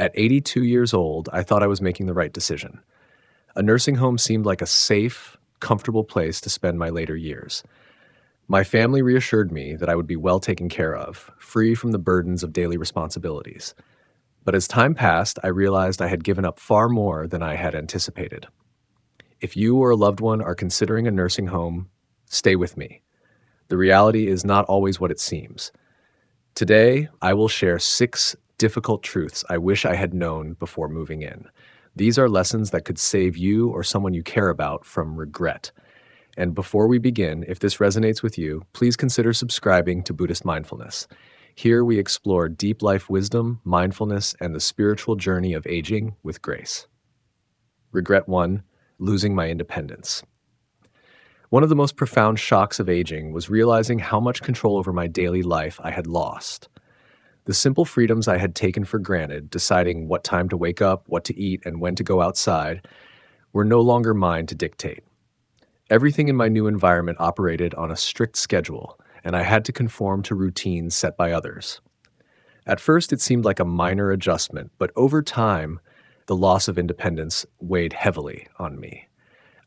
At 82 years old, I thought I was making the right decision. A nursing home seemed like a safe, comfortable place to spend my later years. My family reassured me that I would be well taken care of, free from the burdens of daily responsibilities. But as time passed, I realized I had given up far more than I had anticipated. If you or a loved one are considering a nursing home, stay with me. The reality is not always what it seems. Today, I will share 6 difficult truths I wish I had known before moving in. These are lessons that could save you or someone you care about from regret. And before we begin, if this resonates with you, please consider subscribing to Buddhist Mindfulness. Here we explore deep life wisdom, mindfulness, and the spiritual journey of aging with grace. Regret 1, losing my independence. One of the most profound shocks of aging was realizing how much control over my daily life I had lost. The simple freedoms I had taken for granted, deciding what time to wake up, what to eat, and when to go outside, were no longer mine to dictate. Everything in my new environment operated on a strict schedule, and I had to conform to routines set by others. At first, it seemed like a minor adjustment, but over time, the loss of independence weighed heavily on me.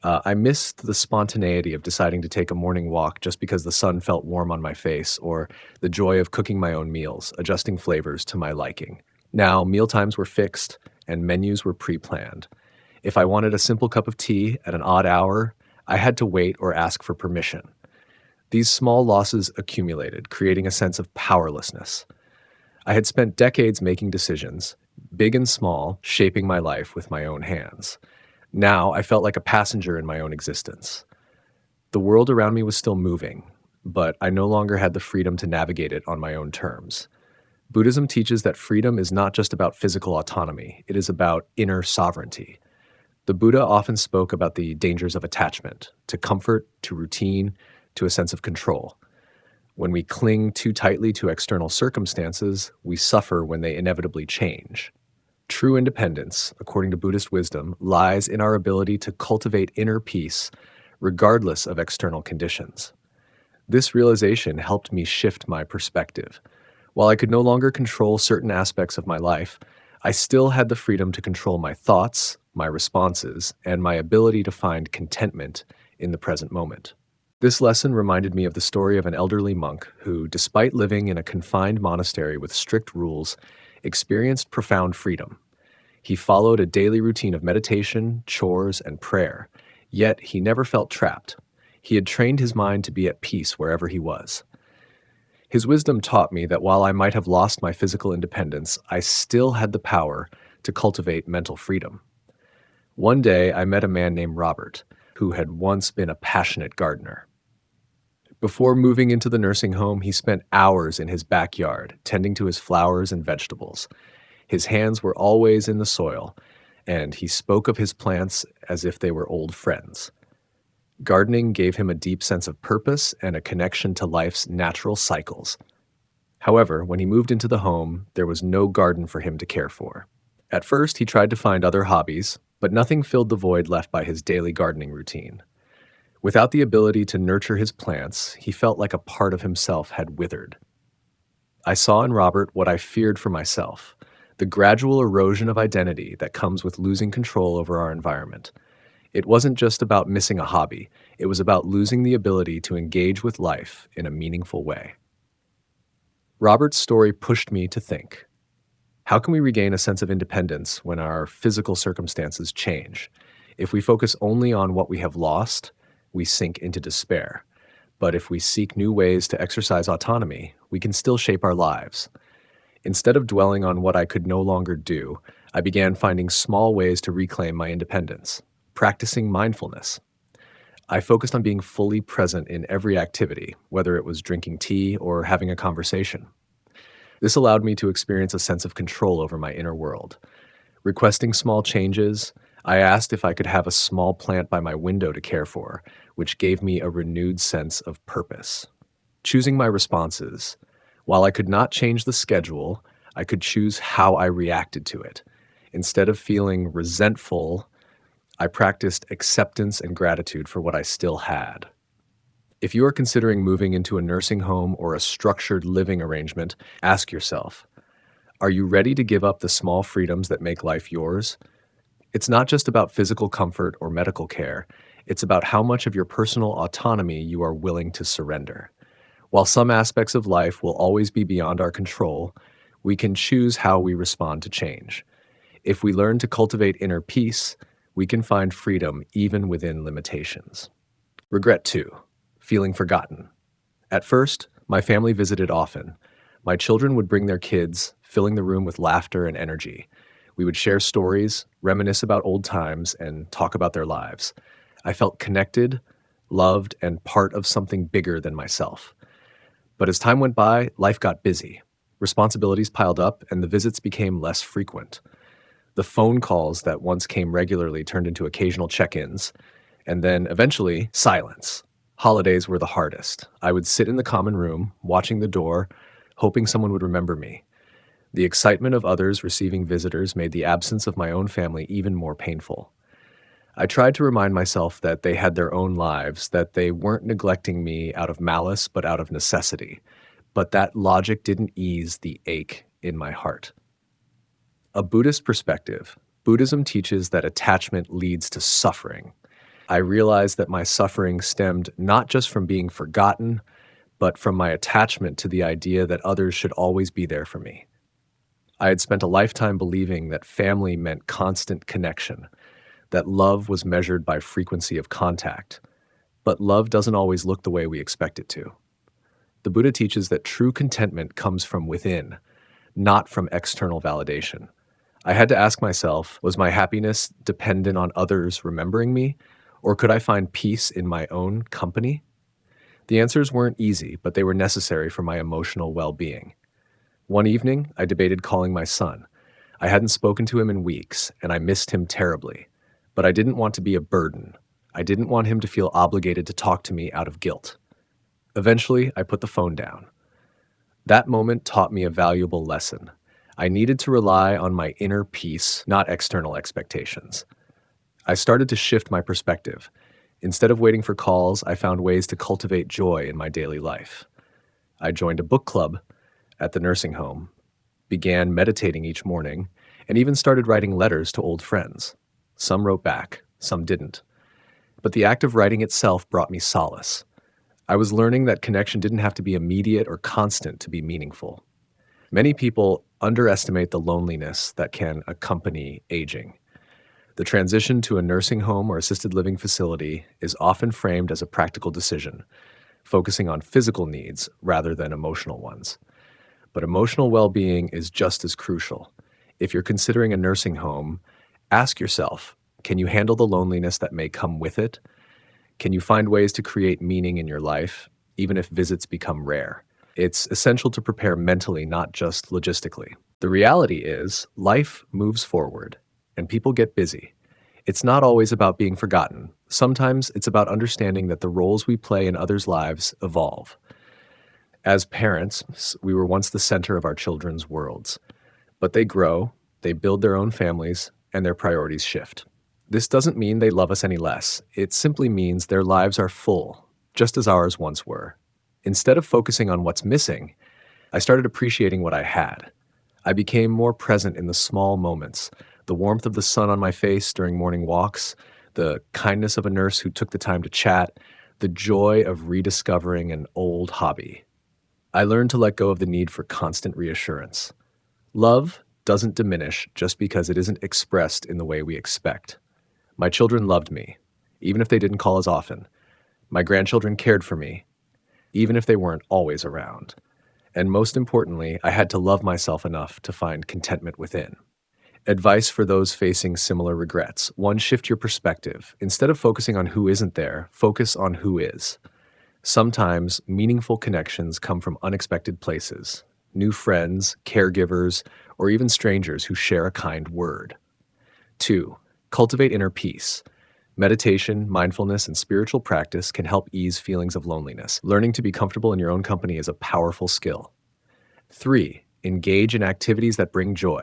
I missed the spontaneity of deciding to take a morning walk just because the sun felt warm on my face, or the joy of cooking my own meals, adjusting flavors to my liking. Now, mealtimes were fixed and menus were pre-planned. If I wanted a simple cup of tea at an odd hour, I had to wait or ask for permission. These small losses accumulated, creating a sense of powerlessness. I had spent decades making decisions, big and small, shaping my life with my own hands. Now I felt like a passenger in my own existence. The world around me was still moving, but I no longer had the freedom to navigate it on my own terms. Buddhism teaches that freedom is not just about physical autonomy, it is about inner sovereignty. The Buddha often spoke about the dangers of attachment, to comfort, to routine, to a sense of control. When we cling too tightly to external circumstances, we suffer when they inevitably change. True independence, according to Buddhist wisdom, lies in our ability to cultivate inner peace regardless of external conditions. This realization helped me shift my perspective. While I could no longer control certain aspects of my life, I still had the freedom to control my thoughts, my responses, and my ability to find contentment in the present moment. This lesson reminded me of the story of an elderly monk who, despite living in a confined monastery with strict rules, experienced profound freedom. He followed a daily routine of meditation, chores, and prayer, yet he never felt trapped. He had trained his mind to be at peace wherever he was. His wisdom taught me that while I might have lost my physical independence, I still had the power to cultivate mental freedom. One day, I met a man named Robert, who had once been a passionate gardener. Before moving into the nursing home, he spent hours in his backyard, tending to his flowers and vegetables. His hands were always in the soil, and he spoke of his plants as if they were old friends. Gardening gave him a deep sense of purpose and a connection to life's natural cycles. However, when he moved into the home, there was no garden for him to care for. At first, he tried to find other hobbies, but nothing filled the void left by his daily gardening routine. Without the ability to nurture his plants, he felt like a part of himself had withered. I saw in Robert what I feared for myself, the gradual erosion of identity that comes with losing control over our environment. It wasn't just about missing a hobby, it was about losing the ability to engage with life in a meaningful way. Robert's story pushed me to think, how can we regain a sense of independence when our physical circumstances change? If we focus only on what we have lost, we sink into despair. But if we seek new ways to exercise autonomy, we can still shape our lives. Instead of dwelling on what I could no longer do, I began finding small ways to reclaim my independence, practicing mindfulness. I focused on being fully present in every activity, whether it was drinking tea or having a conversation. This allowed me to experience a sense of control over my inner world. Requesting small changes, I asked if I could have a small plant by my window to care for, which gave me a renewed sense of purpose. Choosing my responses. While I could not change the schedule, I could choose how I reacted to it. Instead of feeling resentful, I practiced acceptance and gratitude for what I still had. If you are considering moving into a nursing home or a structured living arrangement, ask yourself, Are you ready to give up the small freedoms that make life yours? It's not just about physical comfort or medical care. It's about how much of your personal autonomy you are willing to surrender. While some aspects of life will always be beyond our control, we can choose how we respond to change. If we learn to cultivate inner peace, we can find freedom even within limitations. Regret 2. Feeling forgotten. At first, my family visited often. My children would bring their kids, filling the room with laughter and energy. We would share stories, reminisce about old times, and talk about their lives. I felt connected, loved, and part of something bigger than myself. But as time went by, life got busy. Responsibilities piled up, and the visits became less frequent. The phone calls that once came regularly turned into occasional check-ins, and then eventually silence. Holidays were the hardest. I would sit in the common room, watching the door, hoping someone would remember me. The excitement of others receiving visitors made the absence of my own family even more painful. I tried to remind myself that they had their own lives, that they weren't neglecting me out of malice, but out of necessity. But that logic didn't ease the ache in my heart. A Buddhist perspective, Buddhism teaches that attachment leads to suffering. I realized that my suffering stemmed not just from being forgotten, but from my attachment to the idea that others should always be there for me. I had spent a lifetime believing that family meant constant connection, that love was measured by frequency of contact. But love doesn't always look the way we expect it to. The Buddha teaches that true contentment comes from within, not from external validation. I had to ask myself, was my happiness dependent on others remembering me, or could I find peace in my own company? The answers weren't easy, but they were necessary for my emotional well-being. One evening, I debated calling my son. I hadn't spoken to him in weeks, and I missed him terribly. But I didn't want to be a burden. I didn't want him to feel obligated to talk to me out of guilt. Eventually, I put the phone down. That moment taught me a valuable lesson. I needed to rely on my inner peace, not external expectations. I started to shift my perspective. Instead of waiting for calls, I found ways to cultivate joy in my daily life. I joined a book club at the nursing home, began meditating each morning, and even started writing letters to old friends. Some wrote back, some didn't. But the act of writing itself brought me solace. I was learning that connection didn't have to be immediate or constant to be meaningful. Many people underestimate the loneliness that can accompany aging. The transition to a nursing home or assisted living facility is often framed as a practical decision, focusing on physical needs rather than emotional ones. But emotional well-being is just as crucial. If you're considering a nursing home, ask yourself, can you handle the loneliness that may come with it? Can you find ways to create meaning in your life, even if visits become rare? It's essential to prepare mentally, not just logistically. The reality is, life moves forward, and people get busy. It's not always about being forgotten. Sometimes it's about understanding that the roles we play in others' lives evolve. As parents, we were once the center of our children's worlds. But they grow, they build their own families, and their priorities shift. This doesn't mean they love us any less. It simply means their lives are full, just as ours once were. Instead of focusing on what's missing, I started appreciating what I had. I became more present in the small moments, the warmth of the sun on my face during morning walks, the kindness of a nurse who took the time to chat, the joy of rediscovering an old hobby. I learned to let go of the need for constant reassurance. Love doesn't diminish just because it isn't expressed in the way we expect. My children loved me, even if they didn't call as often. My grandchildren cared for me, even if they weren't always around. And most importantly, I had to love myself enough to find contentment within. Advice for those facing similar regrets. 1, shift your perspective. Instead of focusing on who isn't there, focus on who is. Sometimes meaningful connections come from unexpected places. New friends, caregivers, or even strangers who share a kind word. 2, cultivate inner peace. Meditation, mindfulness, and spiritual practice can help ease feelings of loneliness. Learning to be comfortable in your own company is a powerful skill. 3, engage in activities that bring joy.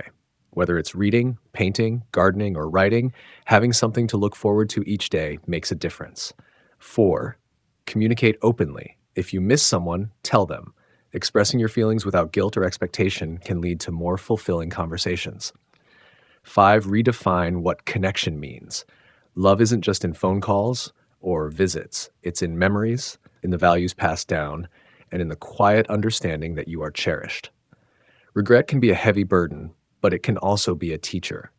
Whether it's reading, painting, gardening, or writing, having something to look forward to each day makes a difference. 4, communicate openly. If you miss someone, tell them. Expressing your feelings without guilt or expectation can lead to more fulfilling conversations. 5, redefine what connection means. Love isn't just in phone calls or visits, it's in memories, in the values passed down, and in the quiet understanding that you are cherished. Regret can be a heavy burden, but it can also be a teacher.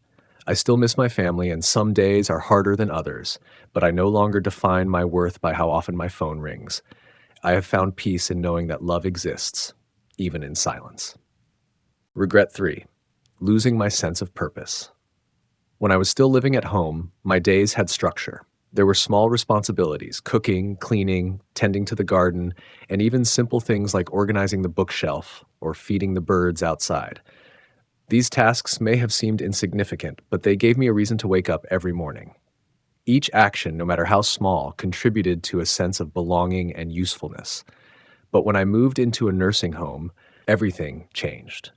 I still miss my family, and some days are harder than others, but I no longer define my worth by how often my phone rings. I have found peace in knowing that love exists, even in silence. Regret 3, losing my sense of purpose. When I was still living at home, my days had structure. There were small responsibilities: cooking, cleaning, tending to the garden, and even simple things like organizing the bookshelf or feeding the birds outside. These tasks may have seemed insignificant, but they gave me a reason to wake up every morning. Each action, no matter how small, contributed to a sense of belonging and usefulness. But when I moved into a nursing home, everything changed.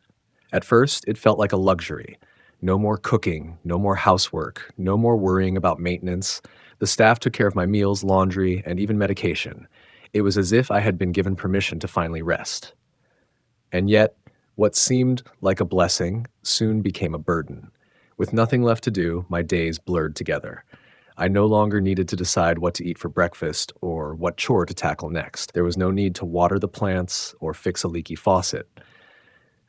At first, it felt like a luxury. No more cooking, no more housework, no more worrying about maintenance. The staff took care of my meals, laundry, and even medication. It was as if I had been given permission to finally rest. And yet, what seemed like a blessing soon became a burden. With nothing left to do, my days blurred together. I no longer needed to decide what to eat for breakfast or what chore to tackle next. There was no need to water the plants or fix a leaky faucet.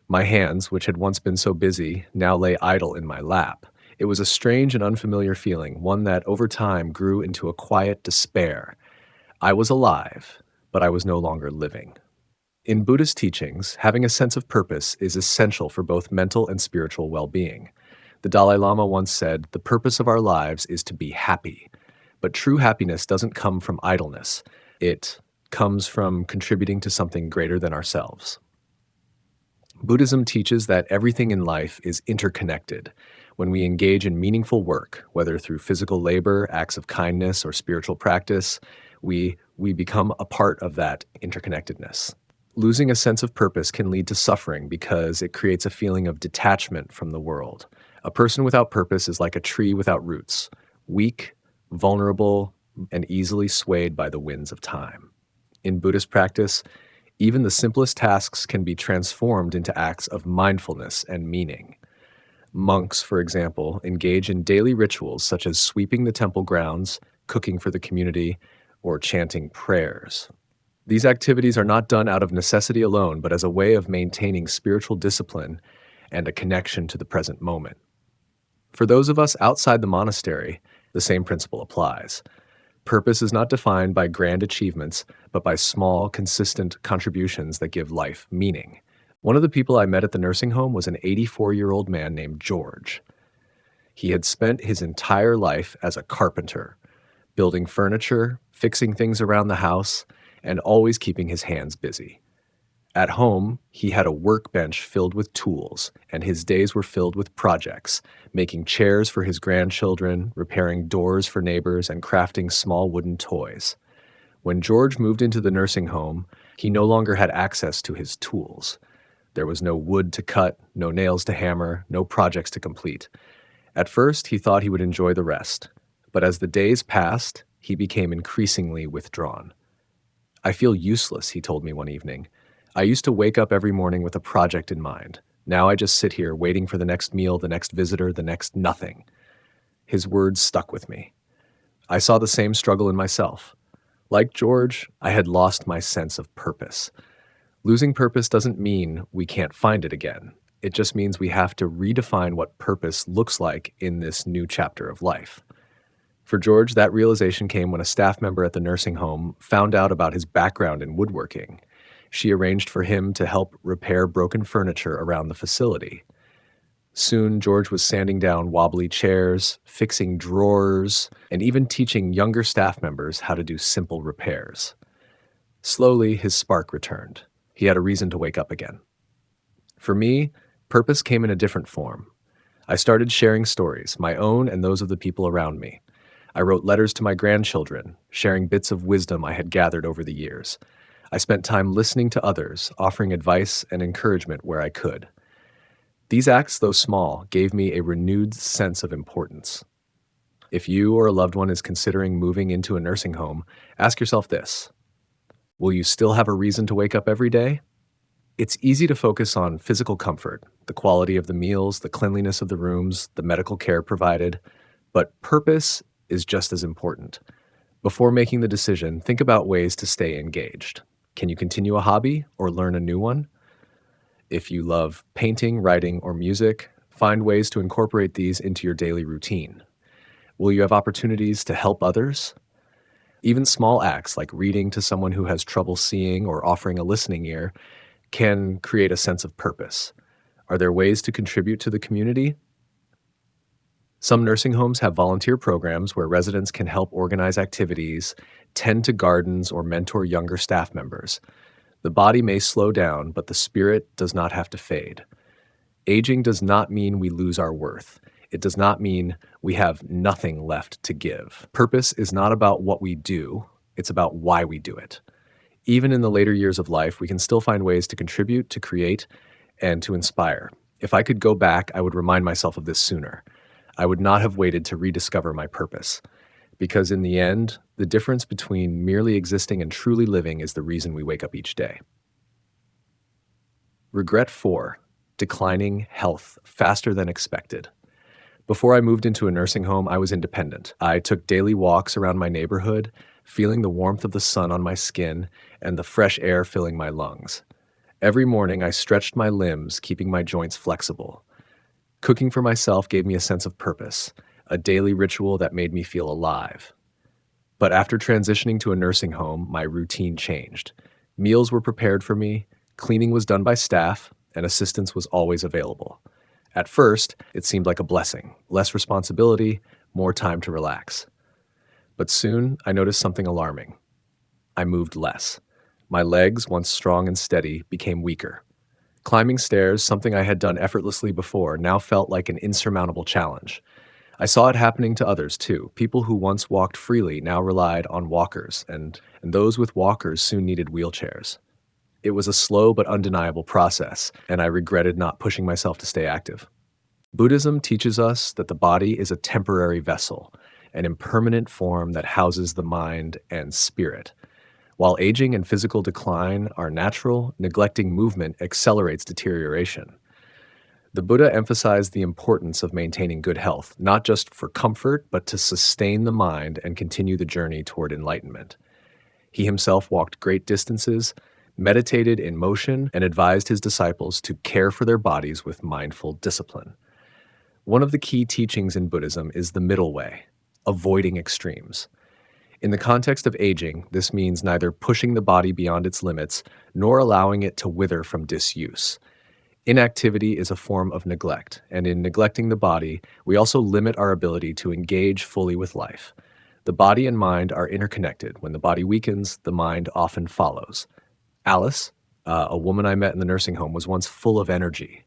My hands, which had once been so busy, now lay idle in my lap. It was a strange and unfamiliar feeling, one that over time grew into a quiet despair. I was alive, but I was no longer living. In Buddhist teachings, having a sense of purpose is essential for both mental and spiritual well-being. The Dalai Lama once said, "The purpose of our lives is to be happy." But true happiness doesn't come from idleness. It comes from contributing to something greater than ourselves. Buddhism teaches that everything in life is interconnected. When we engage in meaningful work, whether through physical labor, acts of kindness, or spiritual practice, we become a part of that interconnectedness. Losing a sense of purpose can lead to suffering because it creates a feeling of detachment from the world. A person without purpose is like a tree without roots, weak, vulnerable, and easily swayed by the winds of time. In Buddhist practice, even the simplest tasks can be transformed into acts of mindfulness and meaning. Monks, for example, engage in daily rituals such as sweeping the temple grounds, cooking for the community, or chanting prayers. These activities are not done out of necessity alone, but as a way of maintaining spiritual discipline and a connection to the present moment. For those of us outside the monastery, the same principle applies. Purpose is not defined by grand achievements, but by small, consistent contributions that give life meaning. One of the people I met at the nursing home was an 84-year-old man named George. He had spent his entire life as a carpenter, building furniture, fixing things around the house, and always keeping his hands busy. At home, he had a workbench filled with tools, and his days were filled with projects, making chairs for his grandchildren, repairing doors for neighbors, and crafting small wooden toys. When George moved into the nursing home, he no longer had access to his tools. There was no wood to cut, no nails to hammer, no projects to complete. At first, he thought he would enjoy the rest, but as the days passed, he became increasingly withdrawn. "I feel useless," he told me one evening. "I used to wake up every morning with a project in mind. Now I just sit here waiting for the next meal, the next visitor, the next nothing." His words stuck with me. I saw the same struggle in myself. Like George, I had lost my sense of purpose. Losing purpose doesn't mean we can't find it again. It just means we have to redefine what purpose looks like in this new chapter of life. For George, that realization came when a staff member at the nursing home found out about his background in woodworking. She arranged for him to help repair broken furniture around the facility. Soon, George was sanding down wobbly chairs, fixing drawers, and even teaching younger staff members how to do simple repairs. Slowly, his spark returned. He had a reason to wake up again. For me, purpose came in a different form. I started sharing stories, my own and those of the people around me. I wrote letters to my grandchildren, sharing bits of wisdom I had gathered over the years. I spent time listening to others, offering advice and encouragement where I could. These acts, though small, gave me a renewed sense of importance. If you or a loved one is considering moving into a nursing home, ask yourself this: will you still have a reason to wake up every day? It's easy to focus on physical comfort, the quality of the meals, the cleanliness of the rooms, the medical care provided, but purpose is just as important. Before making the decision, think about ways to stay engaged. Can you continue a hobby or learn a new one? If you love painting, writing, or music, find ways to incorporate these into your daily routine. Will you have opportunities to help others? Even small acts like reading to someone who has trouble seeing or offering a listening ear can create a sense of purpose. Are there ways to contribute to the community? Some nursing homes have volunteer programs where residents can help organize activities, tend to gardens, or mentor younger staff members. The body may slow down, but the spirit does not have to fade. Aging does not mean we lose our worth. It does not mean we have nothing left to give. Purpose is not about what we do, it's about why we do it. Even in the later years of life, we can still find ways to contribute, to create, and to inspire. If I could go back, I would remind myself of this sooner. I would not have waited to rediscover my purpose. Because in the end, the difference between merely existing and truly living is the reason we wake up each day. Regret 4. Declining health faster than expected. Before I moved into a nursing home, I was independent. I took daily walks around my neighborhood, feeling the warmth of the sun on my skin and the fresh air filling my lungs. Every morning, I stretched my limbs, keeping my joints flexible. Cooking for myself gave me a sense of purpose, a daily ritual that made me feel alive. But after transitioning to a nursing home, my routine changed. Meals were prepared for me, cleaning was done by staff, and assistance was always available. At first, it seemed like a blessing, less responsibility, more time to relax. But soon, I noticed something alarming. I moved less. My legs, once strong and steady, became weaker. Climbing stairs, something I had done effortlessly before, now felt like an insurmountable challenge. I saw it happening to others too. People who once walked freely now relied on walkers, and those with walkers soon needed wheelchairs. It was a slow but undeniable process, and I regretted not pushing myself to stay active. Buddhism teaches us that the body is a temporary vessel, an impermanent form that houses the mind and spirit. While aging and physical decline are natural, neglecting movement accelerates deterioration. The Buddha emphasized the importance of maintaining good health, not just for comfort, but to sustain the mind and continue the journey toward enlightenment. He himself walked great distances, meditated in motion, and advised his disciples to care for their bodies with mindful discipline. One of the key teachings in Buddhism is the middle way, avoiding extremes. In the context of aging, this means neither pushing the body beyond its limits nor allowing it to wither from disuse. Inactivity is a form of neglect, and in neglecting the body, we also limit our ability to engage fully with life. The body and mind are interconnected. When the body weakens, the mind often follows. Alice, a woman I met in the nursing home, was once full of energy.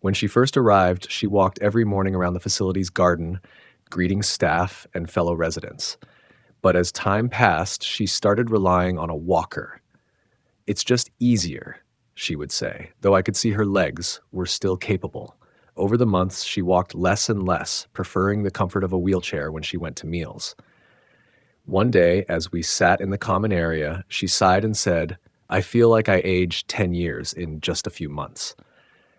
When she first arrived, she walked every morning around the facility's garden, greeting staff and fellow residents. But as time passed, she started relying on a walker. "It's just easier," she would say, though I could see her legs were still capable. Over the months, she walked less and less, preferring the comfort of a wheelchair when she went to meals. One day, as we sat in the common area, she sighed and said, "I feel like I aged 10 years in just a few months."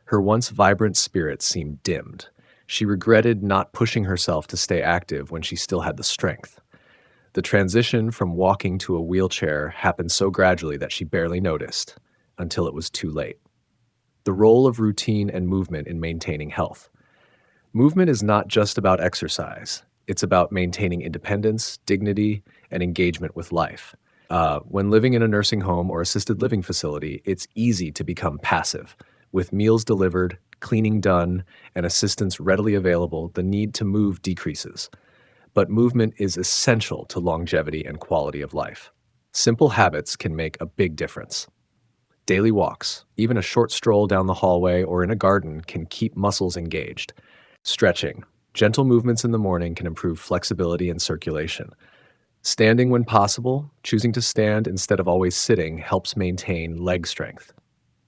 Her once vibrant spirit seemed dimmed. She regretted not pushing herself to stay active when she still had the strength. The transition from walking to a wheelchair happened so gradually that she barely noticed, until it was too late. The role of routine and movement in maintaining health. Movement is not just about exercise. It's about maintaining independence, dignity, and engagement with life. When living in a nursing home or assisted living facility, it's easy to become passive. With meals delivered, cleaning done, and assistance readily available, the need to move decreases. But movement is essential to longevity and quality of life. Simple habits can make a big difference. Daily walks, even a short stroll down the hallway or in a garden, can keep muscles engaged. Stretching, gentle movements in the morning can improve flexibility and circulation. Standing when possible, choosing to stand instead of always sitting helps maintain leg strength.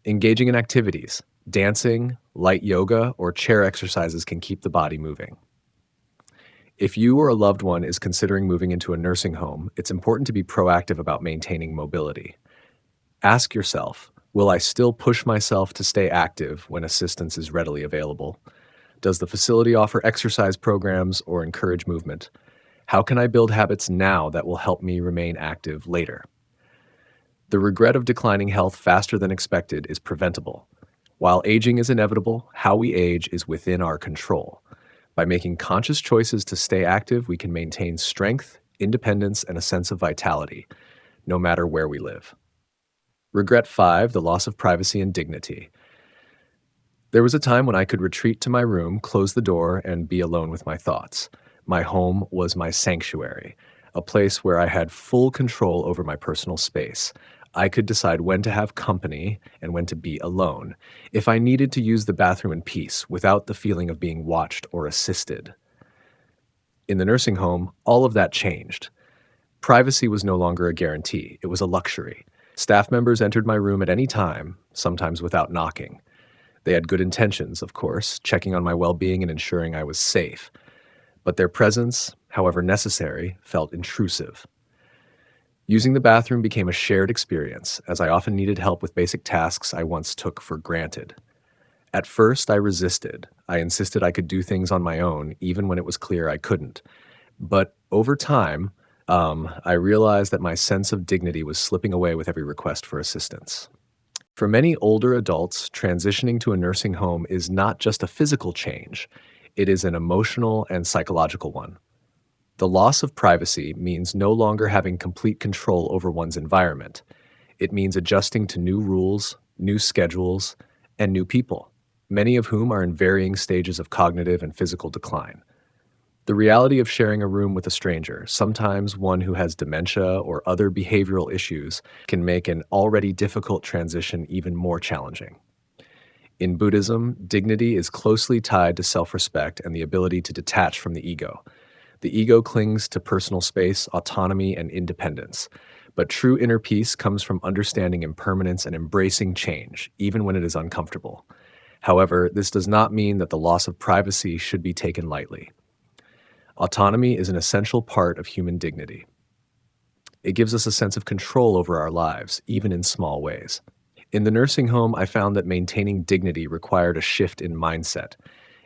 Engaging in activities, dancing, light yoga, or chair exercises can keep the body moving. If you or a loved one is considering moving into a nursing home, it's important to be proactive about maintaining mobility. Ask yourself, Will I still push myself to stay active when assistance is readily available? Does the facility offer exercise programs or encourage movement? How can I build habits now that will help me remain active later? The regret of declining health faster than expected is preventable. While aging is inevitable, how we age is within our control. By making conscious choices to stay active, we can maintain strength, independence, and a sense of vitality, no matter where we live. Regret 5, the loss of privacy and dignity. There was a time when I could retreat to my room, close the door, and be alone with my thoughts. My home was my sanctuary, a place where I had full control over my personal space. I could decide when to have company and when to be alone, if I needed to use the bathroom in peace without the feeling of being watched or assisted. In the nursing home, all of that changed. Privacy was no longer a guarantee, it was a luxury. Staff members entered my room at any time, sometimes without knocking. They had good intentions, of course, checking on my well-being and ensuring I was safe. But their presence, however necessary, felt intrusive. Using the bathroom became a shared experience, as I often needed help with basic tasks I once took for granted. At first, I resisted. I insisted I could do things on my own, even when it was clear I couldn't. But over time, I realized that my sense of dignity was slipping away with every request for assistance. For many older adults, transitioning to a nursing home is not just a physical change, it is an emotional and psychological one. The loss of privacy means no longer having complete control over one's environment. It means adjusting to new rules, new schedules, and new people, many of whom are in varying stages of cognitive and physical decline. The reality of sharing a room with a stranger, sometimes one who has dementia or other behavioral issues, can make an already difficult transition even more challenging. In Buddhism, dignity is closely tied to self-respect and the ability to detach from the ego. The ego clings to personal space, autonomy, and independence. But true inner peace comes from understanding impermanence and embracing change, even when it is uncomfortable. However, this does not mean that the loss of privacy should be taken lightly. Autonomy is an essential part of human dignity. It gives us a sense of control over our lives, even in small ways. In the nursing home, I found that maintaining dignity required a shift in mindset.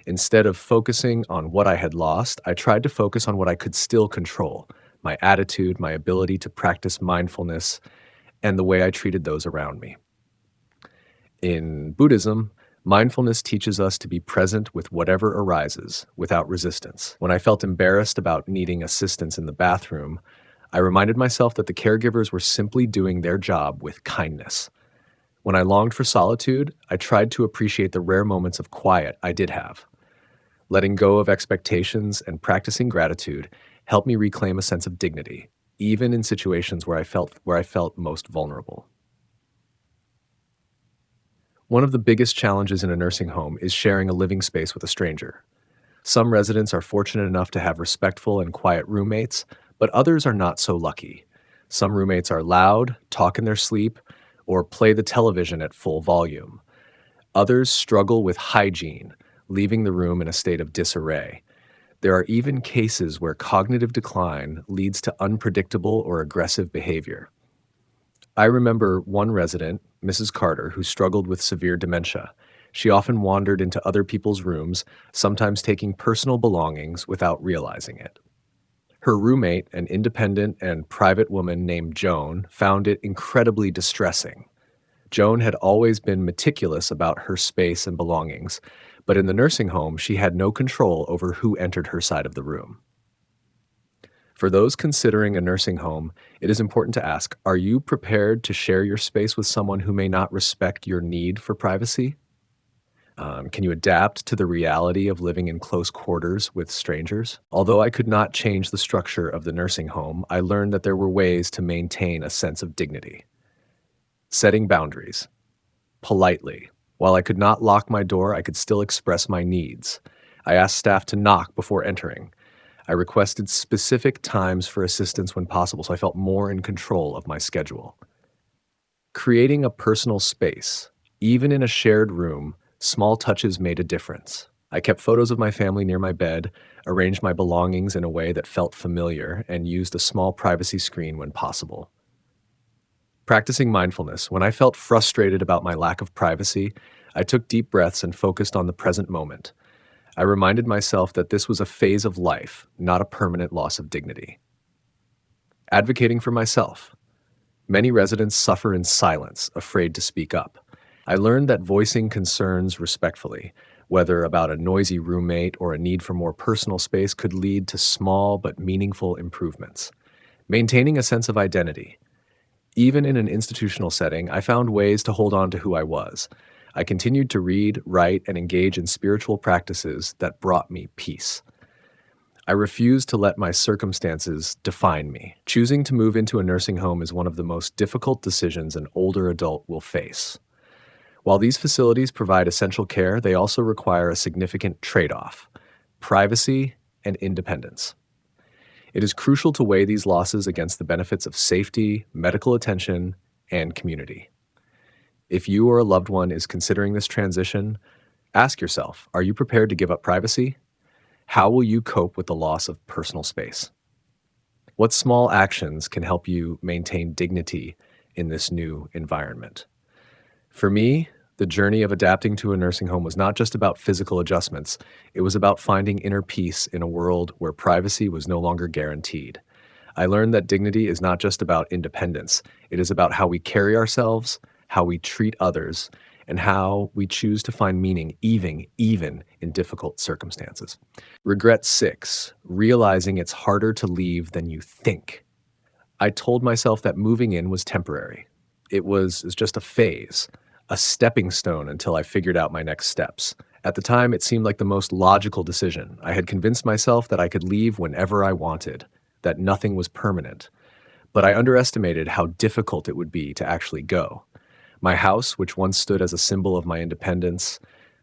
Instead of focusing on what I had lost, I tried to focus on what I could still control: my attitude, my ability to practice mindfulness, and the way I treated those around me. In Buddhism, mindfulness teaches us to be present with whatever arises, without resistance. When I felt embarrassed about needing assistance in the bathroom, I reminded myself that the caregivers were simply doing their job with kindness. When I longed for solitude, I tried to appreciate the rare moments of quiet I did have. Letting go of expectations and practicing gratitude helped me reclaim a sense of dignity, even in situations where I felt most vulnerable. One of the biggest challenges in a nursing home is sharing a living space with a stranger. Some residents are fortunate enough to have respectful and quiet roommates, but others are not so lucky. Some roommates are loud, talk in their sleep, or play the television at full volume. Others struggle with hygiene, leaving the room in a state of disarray. There are even cases where cognitive decline leads to unpredictable or aggressive behavior. I remember one resident, Mrs. Carter, who struggled with severe dementia. She often wandered into other people's rooms, sometimes taking personal belongings without realizing it. Her roommate, an independent and private woman named Joan, found it incredibly distressing. Joan had always been meticulous about her space and belongings, but in the nursing home, she had no control over who entered her side of the room. For those considering a nursing home, it is important to ask, are you prepared to share your space with someone who may not respect your need for privacy? Can you adapt to the reality of living in close quarters with strangers? Although I could not change the structure of the nursing home, I learned that there were ways to maintain a sense of dignity. Setting boundaries. Politely. While I could not lock my door, I could still express my needs. I asked staff to knock before entering. I requested specific times for assistance when possible, so I felt more in control of my schedule. Creating a personal space. Even in a shared room, small touches made a difference. I kept photos of my family near my bed, arranged my belongings in a way that felt familiar, and used a small privacy screen when possible. Practicing mindfulness, when I felt frustrated about my lack of privacy, I took deep breaths and focused on the present moment. I reminded myself that this was a phase of life, not a permanent loss of dignity. Advocating for myself. Many residents suffer in silence, afraid to speak up. I learned that voicing concerns respectfully, whether about a noisy roommate or a need for more personal space, could lead to small but meaningful improvements. Maintaining a sense of identity. Even in an institutional setting, I found ways to hold on to who I was. I continued to read, write, and engage in spiritual practices that brought me peace. I refused to let my circumstances define me. Choosing to move into a nursing home is one of the most difficult decisions an older adult will face. While these facilities provide essential care, they also require a significant trade-off: privacy and independence. It is crucial to weigh these losses against the benefits of safety, medical attention, and community. If you or a loved one is considering this transition, ask yourself, are you prepared to give up privacy? How will you cope with the loss of personal space? What small actions can help you maintain dignity in this new environment? For me, the journey of adapting to a nursing home was not just about physical adjustments. It was about finding inner peace in a world where privacy was no longer guaranteed. I learned that dignity is not just about independence. It is about how we carry ourselves, how we treat others, and how we choose to find meaning even in difficult circumstances. Regret 6, realizing it's harder to leave than you think. I told myself that moving in was temporary. It was just a phase, a stepping stone until I figured out my next steps. At the time, it seemed like the most logical decision. I had convinced myself that I could leave whenever I wanted, that nothing was permanent. But I underestimated how difficult it would be to actually go. My house, which once stood as a symbol of my independence,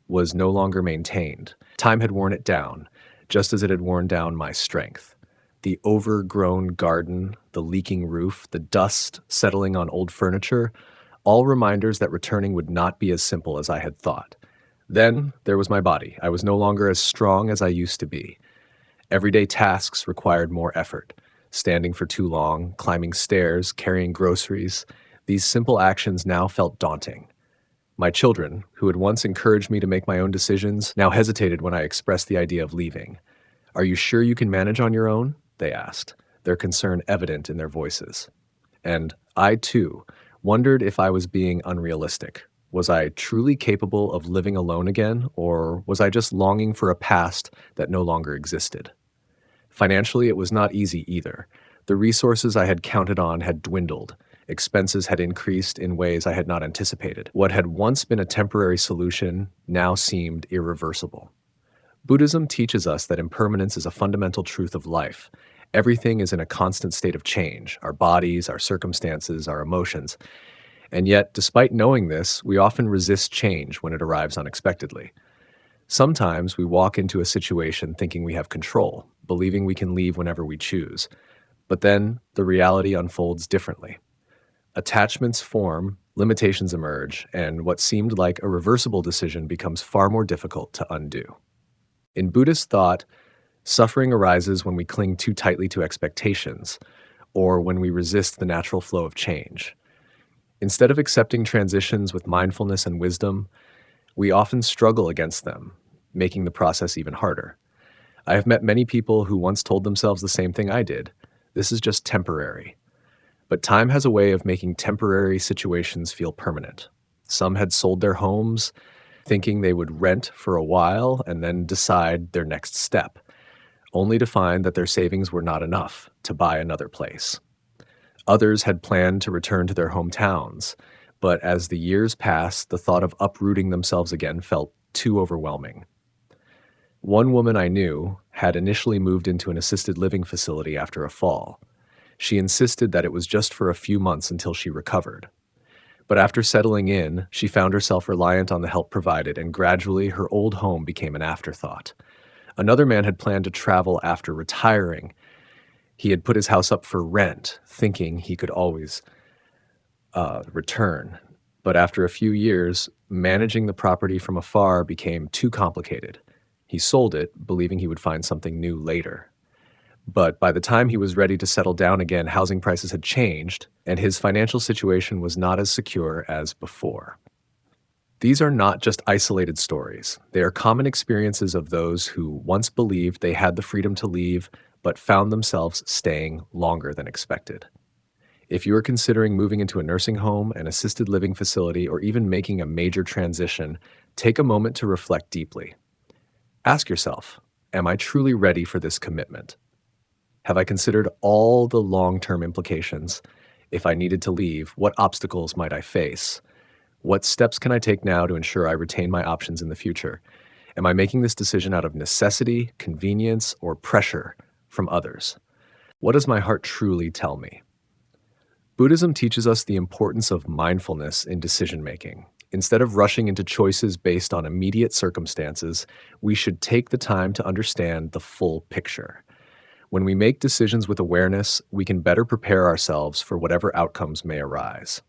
was no longer maintained. Time had worn it down, just as it had worn down my strength. The overgrown garden, the leaking roof, the dust settling on old furniture, all reminders that returning would not be as simple as I had thought. Then there was my body. I was no longer as strong as I used to be. Everyday tasks required more effort. Standing for too long, climbing stairs, carrying groceries. These simple actions now felt daunting. My children, who had once encouraged me to make my own decisions, now hesitated when I expressed the idea of leaving. "Are you sure you can manage on your own?" they asked, their concern evident in their voices. And I, too, wondered if I was being unrealistic. Was I truly capable of living alone again, or was I just longing for a past that no longer existed? Financially, it was not easy either. The resources I had counted on had dwindled. Expenses had increased in ways I had not anticipated. What had once been a temporary solution now seemed irreversible. Buddhism teaches us that impermanence is a fundamental truth of life. Everything is in a constant state of change: our bodies, our circumstances, our emotions. And yet, despite knowing this, we often resist change when it arrives unexpectedly. Sometimes we walk into a situation thinking we have control, believing we can leave whenever we choose. But then the reality unfolds differently. Attachments form, limitations emerge, and what seemed like a reversible decision becomes far more difficult to undo. In Buddhist thought, suffering arises when we cling too tightly to expectations, or when we resist the natural flow of change. Instead of accepting transitions with mindfulness and wisdom, we often struggle against them, making the process even harder. I have met many people who once told themselves the same thing I did: this is just temporary. But time has a way of making temporary situations feel permanent. Some had sold their homes, thinking they would rent for a while and then decide their next step, only to find that their savings were not enough to buy another place. Others had planned to return to their hometowns, but as the years passed, the thought of uprooting themselves again felt too overwhelming. One woman I knew had initially moved into an assisted living facility after a fall. She insisted that it was just for a few months until she recovered. But after settling in, she found herself reliant on the help provided, and gradually her old home became an afterthought. Another man had planned to travel after retiring. He had put his house up for rent, thinking he could always return. But after a few years, managing the property from afar became too complicated. He sold it, believing he would find something new later. But by the time he was ready to settle down again, housing prices had changed, and his financial situation was not as secure as before. These are not just isolated stories. They are common experiences of those who once believed they had the freedom to leave, but found themselves staying longer than expected. If you are considering moving into a nursing home, an assisted living facility, or even making a major transition, take a moment to reflect deeply. Ask yourself, am I truly ready for this commitment? Have I considered all the long-term implications? If I needed to leave, what obstacles might I face? What steps can I take now to ensure I retain my options in the future? Am I making this decision out of necessity, convenience, or pressure from others? What does my heart truly tell me? Buddhism teaches us the importance of mindfulness in decision making. Instead of rushing into choices based on immediate circumstances, we should take the time to understand the full picture. When we make decisions with awareness, we can better prepare ourselves for whatever outcomes may arise.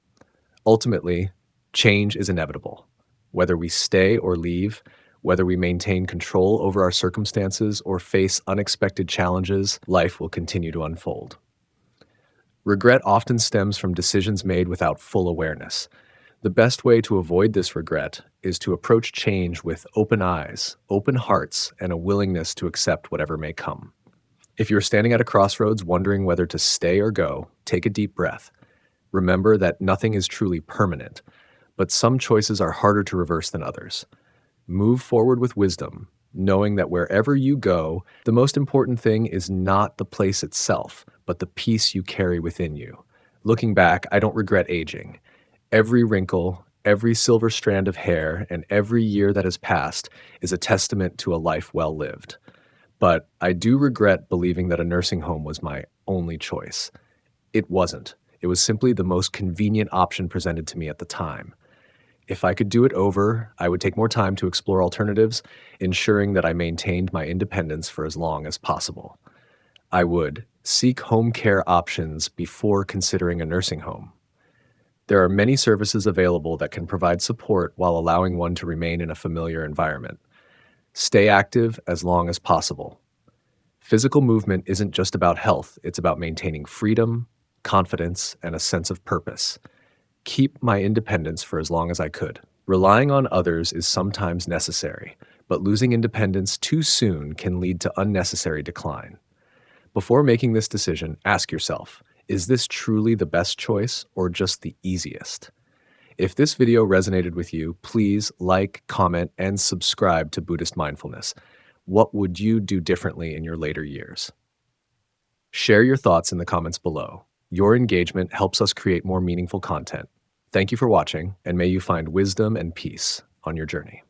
Ultimately, change is inevitable. Whether we stay or leave, whether we maintain control over our circumstances or face unexpected challenges, life will continue to unfold. Regret often stems from decisions made without full awareness. The best way to avoid this regret is to approach change with open eyes, open hearts, and a willingness to accept whatever may come. If you're standing at a crossroads wondering whether to stay or go, take a deep breath. Remember that nothing is truly permanent, but some choices are harder to reverse than others. Move forward with wisdom, knowing that wherever you go, the most important thing is not the place itself, but the peace you carry within you. Looking back, I don't regret aging. Every wrinkle, every silver strand of hair, and every year that has passed is a testament to a life well lived. But I do regret believing that a nursing home was my only choice. It wasn't. It was simply the most convenient option presented to me at the time. If I could do it over, I would take more time to explore alternatives, ensuring that I maintained my independence for as long as possible. I would seek home care options before considering a nursing home. There are many services available that can provide support while allowing one to remain in a familiar environment. Stay active as long as possible. Physical movement isn't just about health, it's about maintaining freedom, confidence, and a sense of purpose. Keep my independence for as long as I could. Relying on others is sometimes necessary, but losing independence too soon can lead to unnecessary decline. Before making this decision, ask yourself, is this truly the best choice or just the easiest? If this video resonated with you, please like, comment, and subscribe to Buddhist Mindfulness. What would you do differently in your later years? Share your thoughts in the comments below. Your engagement helps us create more meaningful content. Thank you for watching, and may you find wisdom and peace on your journey.